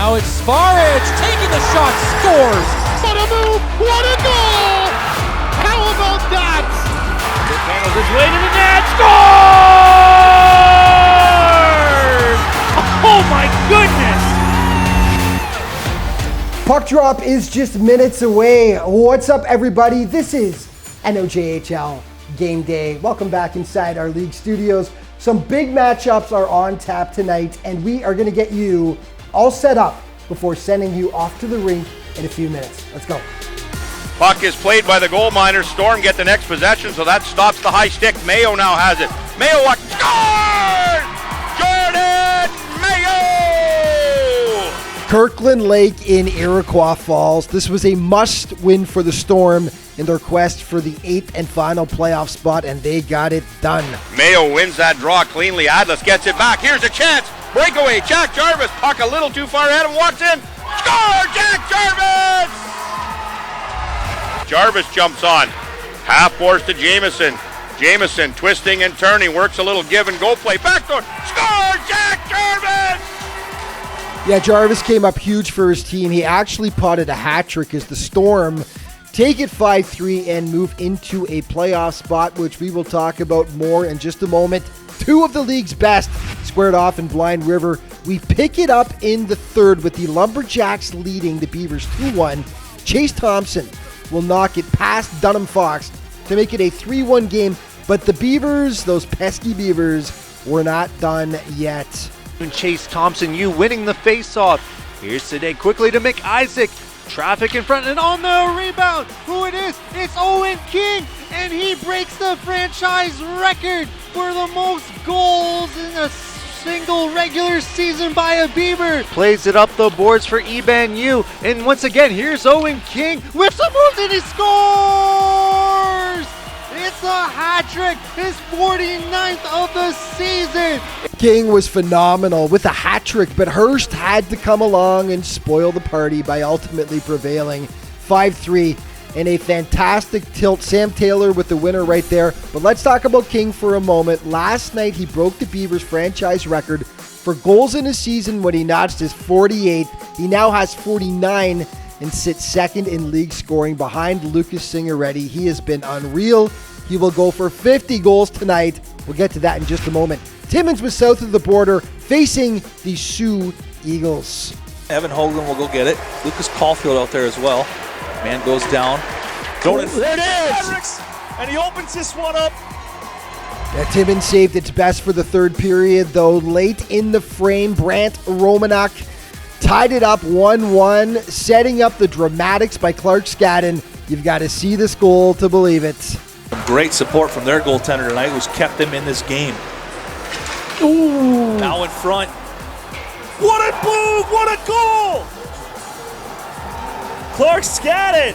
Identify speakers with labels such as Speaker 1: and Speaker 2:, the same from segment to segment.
Speaker 1: Now it's Sparage taking the shot, scores!
Speaker 2: What a move! What a goal! How about that?
Speaker 3: It handles its way to the net, scores! Oh my goodness!
Speaker 4: Puck drop is just minutes away. What's up, everybody? This is NOJHL Game Day. Welcome back inside our league studios. Some big matchups are on tap tonight, and we are going to get you all set up before sending you off to the rink in a few minutes. Let's go.
Speaker 5: Puck is played by the goal miners. Storm get the next possession, so that stops the high stick. Mayo now has it. Mayo what? Scores! Jordan Mayo!
Speaker 4: Kirkland Lake in Iroquois Falls. This was a must-win for the Storm in their quest for the 8th and final playoff spot, and they got it done.
Speaker 5: Mayo wins that draw cleanly. Atlas gets it back. Here's a chance. Breakaway. Jack Jarvis. Puck a little too far ahead and walks in. Score! Jack Jarvis! Jarvis jumps on. Half force to Jamieson. Jamieson twisting and turning. Works a little give and go play. Backdoor. Score! Jack Jarvis!
Speaker 4: Yeah, Jarvis came up huge for his team. He actually potted a hat trick as the Storm take it 5-3 and move into a playoff spot, which we will talk about more in just a moment. Two of the league's best squared off in Blind River. We pick it up in the third with the Lumberjacks leading the Beavers 2-1. Chase Thompson will knock it past Dunham Fox to make it a 3-1 game, but the Beavers, those pesky Beavers, were not done yet.
Speaker 6: Chase Thompson, you winning the face-off. Here's today quickly to McIsaac. Traffic in front and on the rebound. Who it is? It's Owen King, and he breaks the franchise record for the most goals in a single regular season by a Beaver. Plays it up the boards for Eban Yu, and once again, here's Owen King with some moves and he scores! It's a hat trick, his 49th of the season.
Speaker 4: King was phenomenal with a hat trick, but Hurst had to come along and spoil the party by ultimately prevailing 5-3 in a fantastic tilt. Sam Taylor with the winner right there. But let's talk about King for a moment. Last night, he broke the Beavers franchise record for goals in a season when he notched his 48th. He now has 49 and sits second in league scoring behind Lucas Singeretti. He has been unreal. He will go for 50 goals tonight. We'll get to that in just a moment. Timmins was south of the border facing the Soo Eagles.
Speaker 7: Evan Hoagland will go get it. Lucas Caulfield out there as well. Man goes down.
Speaker 3: There it is! And he opens this one up.
Speaker 4: Yeah, Timmins saved its best for the third period, though late in the frame, Brant Romanak tied it up 1-1, setting up the dramatics by Clark Scadden. You've got to see this goal to believe it.
Speaker 7: Great support from their goaltender tonight, who's kept them in this game.
Speaker 4: Ooh.
Speaker 7: Now in front. What a move! What a goal!
Speaker 3: Clark Scadden.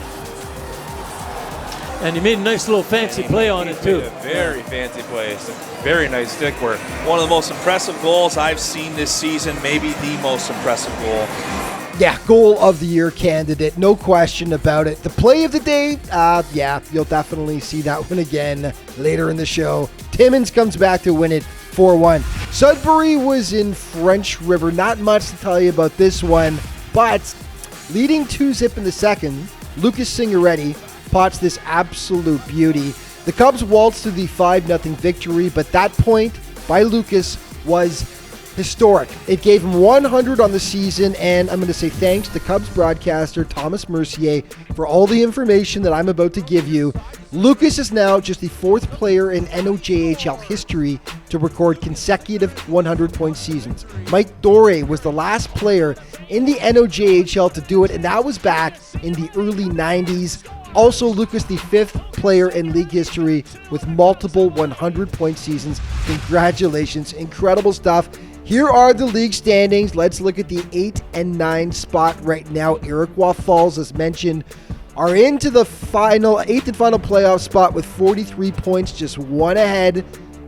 Speaker 3: And he made a nice little fancy play on it too.
Speaker 8: Very fancy play. Very nice stick work.
Speaker 7: One of the most impressive goals I've seen this season, maybe the most impressive goal.
Speaker 4: Yeah, goal of the year candidate, no question about it. The play of the day, yeah, you'll definitely see that one again later in the show. Timmins comes back to win it 4-1. Sudbury was in French River. Not much to tell you about this one, but leading 2-0 in the second, Lucas Singeretti pots this absolute beauty. The Cubs waltzed to the 5-0 victory, but that point by Lucas was historic. It gave him 100 on the season, and I'm going to say thanks to Cubs broadcaster Thomas Mercier for all the information that I'm about to give you. Lucas is now just the fourth player in NOJHL history to record consecutive 100-point seasons. Mike Doré was the last player in the NOJHL to do it, and that was back in the early 90s. Also, Lucas, the fifth player in league history with multiple 100-point seasons. Congratulations. Incredible stuff. Here are the league standings. Let's look at the 8 and 9 spot right now. Iroquois Falls, as mentioned, are into the final 8th and final playoff spot with 43 points, just one ahead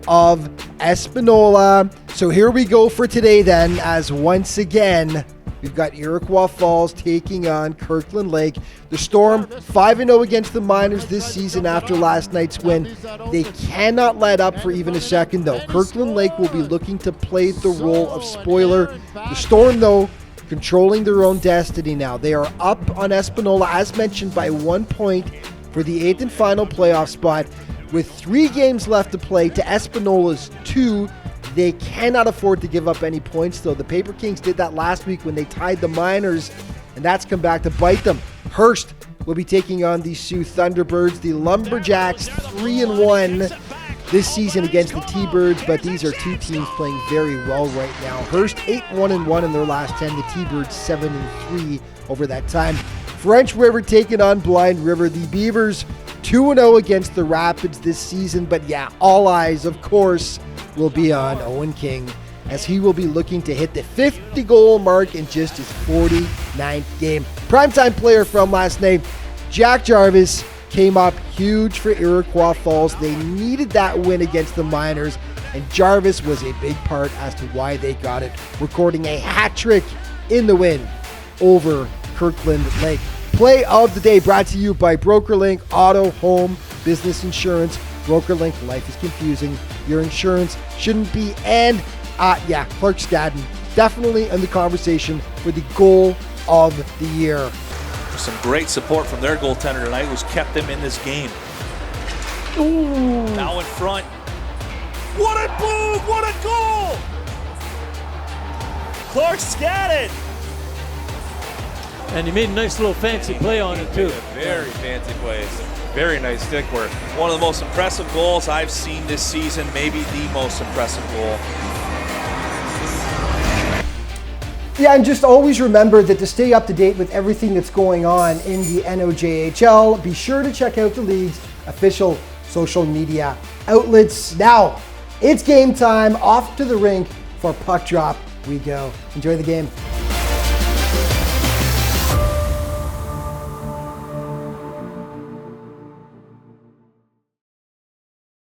Speaker 4: of Espanola. So here we go for today then, as once again, we've got Iroquois Falls taking on Kirkland Lake. The Storm 5-0 against the Miners this season after last night's win. They cannot let up for even a second, though. Kirkland Lake will be looking to play the role of spoiler. The Storm, though, controlling their own destiny now. They are up on Espanola, as mentioned, by 1 point for the 8th and final playoff spot. With 3 games left to play to Espanola's 2, they cannot afford to give up any points, though. The Paper Kings did that last week when they tied the Miners, and that's come back to bite them. Hearst will be taking on the Sioux Thunderbirds. The Lumberjacks 3-1 this season against the T-Birds, but these are two teams playing very well right now. Hearst 8-1-1 in their last 10. The T-Birds 7-3 over that time. French River taking on Blind River. The Beavers 2-0 against the Rapids this season, but yeah, all eyes, of course, will be on Owen King, as he will be looking to hit the 50-goal mark in just his 49th game. Primetime player from last night, Jack Jarvis, came up huge for Iroquois Falls. They needed that win against the Miners, and Jarvis was a big part as to why they got it, recording a hat trick in the win over Kirkland Lake. Play of the day brought to you by BrokerLink Auto, Home, Business Insurance. BrokerLink, life is confusing. Your insurance shouldn't be. And Clark Scadden, definitely in the conversation for the goal of the year.
Speaker 7: Some great support from their goaltender tonight, who's kept them in this game.
Speaker 4: Ooh.
Speaker 7: Now in front. What a move! What a goal! Clark Scadden.
Speaker 1: And he made a nice little fancy play on it too.
Speaker 8: Very fancy plays. Very nice stick work.
Speaker 7: One of the most impressive goals I've seen this season, maybe the most impressive goal.
Speaker 4: Yeah, and just always remember that to stay up to date with everything that's going on in the NOJHL, be sure to check out the league's official social media outlets. Now, it's game time. Off to the rink for puck drop we go. Enjoy the game.